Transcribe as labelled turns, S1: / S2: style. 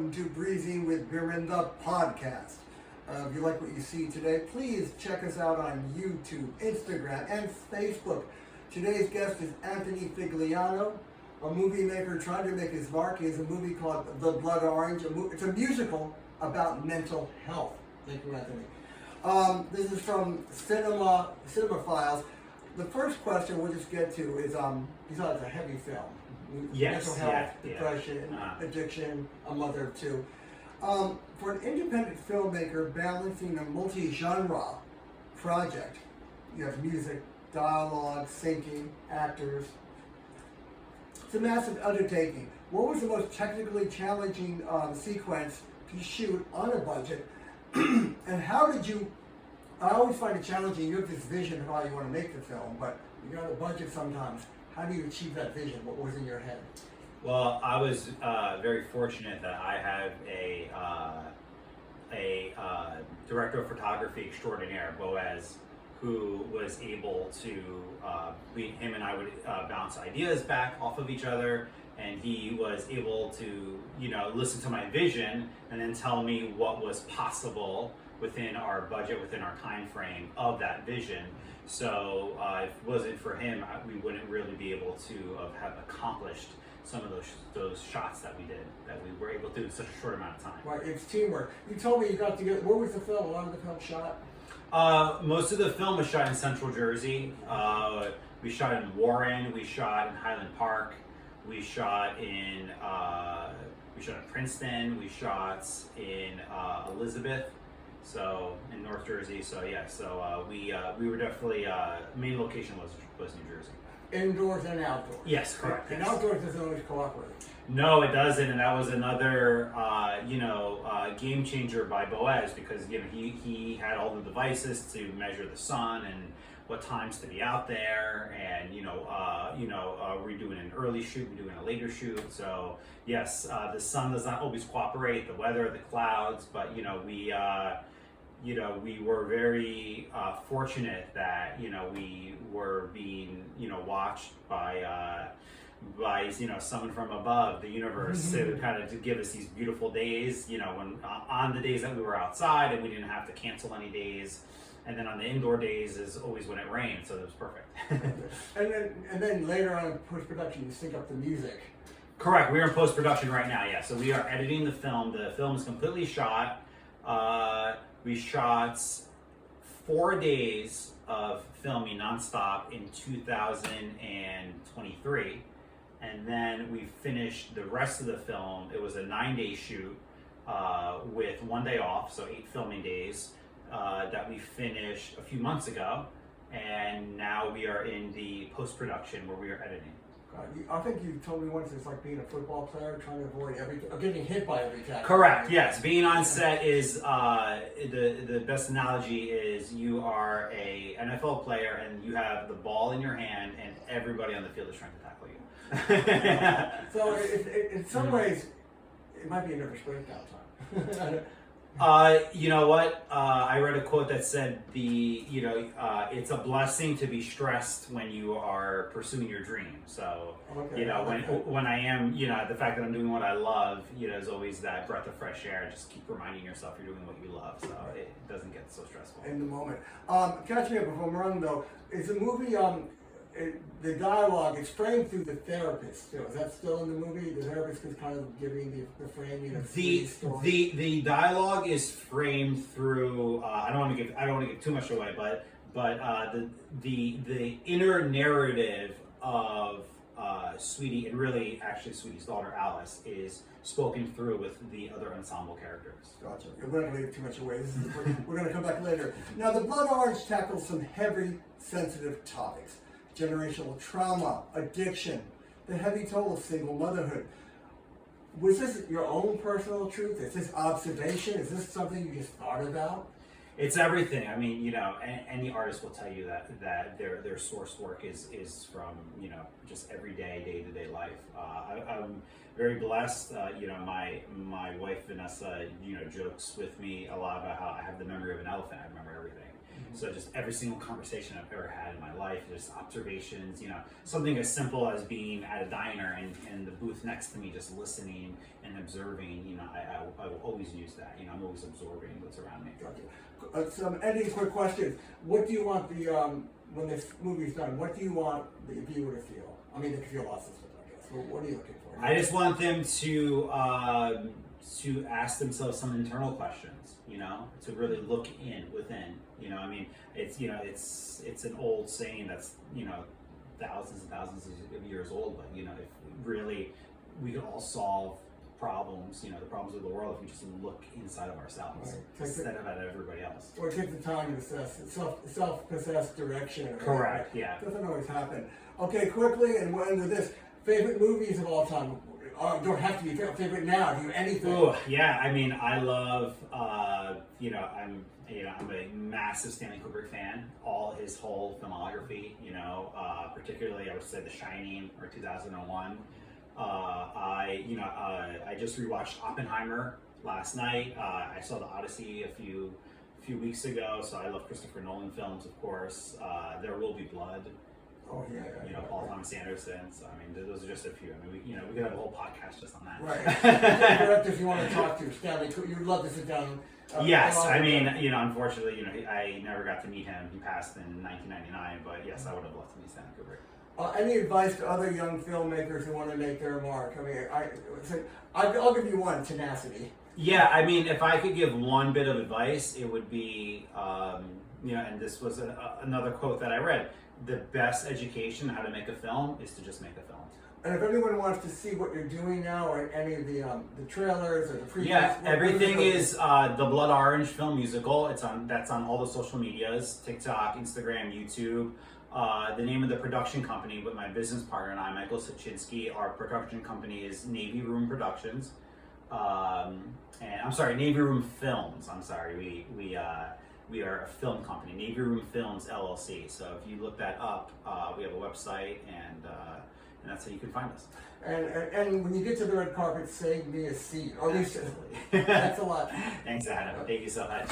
S1: To Breezing with Birinda podcast. If you like what you see today, please check us out on YouTube, Instagram, and Facebook. Today's guest is Anthony Figliano, a movie maker trying to make his mark. He has a movie called The Blood Orange. It's a musical about mental health. Thank you, Anthony. This is from Cinema Files. The first question we'll just get to is, you thought it's a heavy film.
S2: Yes,
S1: mental health, depression, addiction, a mother of two. For an independent filmmaker balancing a multi-genre project, you have music, dialogue, syncing, actors. It's a massive undertaking. What was the most technically challenging sequence to shoot on a budget? And how did you, I always find it challenging, you have this vision of how you want to make the film, but you're on a budget sometimes. How do you achieve that vision? What was in your head?
S2: Well, I was very fortunate that I have a director of photography extraordinaire, Boaz, who was able to, him and I would bounce ideas back off of each other, and he was able to, listen to my vision and then tell me what was possible within our budget, within our time frame of that vision. So if it wasn't for him, we wouldn't really be able to have accomplished some of those shots that we did, that we were able to do in such a short amount of time.
S1: Right, it's teamwork. You told me you got together. Where was the film? A lot of the film shot?
S2: Most of the film was shot in Central Jersey. We shot in Warren. We shot in Highland Park. We shot in Princeton. We shot in Elizabeth. So in North Jersey, we were definitely main location was New Jersey.
S1: Indoors and outdoors.
S2: Yes, correct.
S1: And
S2: yes.
S1: Outdoors doesn't always cooperate.
S2: No, it doesn't, and that was another game changer by Boaz, because he had all the devices to measure the sun and what times to be out there, and we're doing an early shoot, we're doing a later shoot. So yes, the sun does not always cooperate, the weather, the clouds, but we were very fortunate that we were being watched by someone from above, the universe, to kind of to give us these beautiful days. When on the days that we were outside and we didn't have to cancel any days, and then on the indoor days is always when it rained, so it was perfect.
S1: and then later on in post-production, you sync up the music.
S2: Correct. We're in post-production right now. Yeah, so we are editing the film. The film is completely shot. We shot 4 days of filming nonstop in 2023, and then we finished the rest of the film. It was a 9-day shoot with 1 day off, so 8 filming days that we finished a few months ago, and now we are in the post-production where we are editing.
S1: I think you told me once it's like being a football player trying to avoid getting hit by every tackle.
S2: Correct. Yes, being on set is the best analogy is you are a NFL player and you have the ball in your hand and everybody on the field is trying to tackle you.
S1: So in some ways, it might be a nervous breakdown time.
S2: You know what? I read a quote that said it's a blessing to be stressed when you are pursuing your dream. So,
S1: okay,
S2: when I am, the fact that I'm doing what I love, there's always that breath of fresh air. Just keep reminding yourself you're doing what you love, so it doesn't get so stressful.
S1: In the moment. Catch me up if I'm wrong though. Is the movie, the dialogue is framed through the therapist still? Is that still in the movie? The therapist is kind of giving the framing of the story?
S2: The dialogue is framed through. I don't want to give too much away, but the inner narrative of Sweetie, and really actually Sweetie's daughter Alice, is spoken through with the other ensemble characters.
S1: Gotcha. We're not going to give too much away. We're going to come back later. Now, The Blood Orange tackles some heavy, sensitive topics. Generational trauma, addiction, the heavy toll of single motherhood. Was this your own personal truth? Is this observation? Is this something you just thought about?
S2: It's everything. I mean, any artist will tell you that their source work is from just everyday, day-to-day life. I'm very blessed. My wife Vanessa, jokes with me a lot about how I have the memory of an elephant. I remember everything. So just every single conversation I've ever had in my life, just observations, something as simple as being at a diner and the booth next to me, just listening and observing, I will always use that. I'm always absorbing what's around me.
S1: Gotcha. Some ending quick questions. What do you want when this movie's done, what do you want the viewer to feel? I mean, they can feel lots of stuff, I guess. What are you looking for?
S2: I just want them to ask themselves some internal questions, to really look within. I mean, it's an old saying that's, thousands and thousands of years old, but, if really we could all solve problems, the problems of the world, if we just look inside of ourselves instead of at everybody else.
S1: Or take the time to assess self-possessed direction.
S2: Correct, yeah.
S1: Doesn't always happen. Okay, quickly, and we'll end with this. Favorite movies of all time? Don't have to be favorite now. Do you anything?
S2: Oh, yeah. I mean, I love, I'm a massive Stanley Kubrick fan. All his whole filmography, particularly I would say The Shining or 2001. I just rewatched Oppenheimer last night. I saw The Odyssey a few weeks ago, so I love Christopher Nolan films, of course. There Will Be Blood.
S1: Oh yeah.
S2: Paul Thomas Anderson. So I mean, those are just a few. I mean, we could have a whole podcast just on that.
S1: Right. Directors you want to talk to, Stanley Kubrick. You'd love to sit down.
S2: Yes, I mean, unfortunately, I never got to meet him. He passed in 1999, but yes, I would have loved to meet Stanley Kubrick.
S1: Any advice to other young filmmakers who want to make their mark? I mean, I'll give you one: tenacity.
S2: Yeah, I mean, if I could give one bit of advice, it would be, and this was another quote that I read: the best education how to make a film is to just make a film.
S1: And if anyone wants to see what you're doing now, or any of the trailers or the previews,
S2: yeah, everything is the Blood Orange Film Musical. That's on all the social medias: TikTok, Instagram, YouTube. The name of the production company with my business partner and I, Michael Sachinsky, our production company is Navy Room Productions. And I'm sorry, Navy Room Films. I'm sorry, we are a film company, Navy Room Films LLC. So if you look that up, we have a website, and that's how you can find us.
S1: And when you get to the red carpet, save me a seat. Or at least that's a lot.
S2: Thanks, Adam. Thank you so much.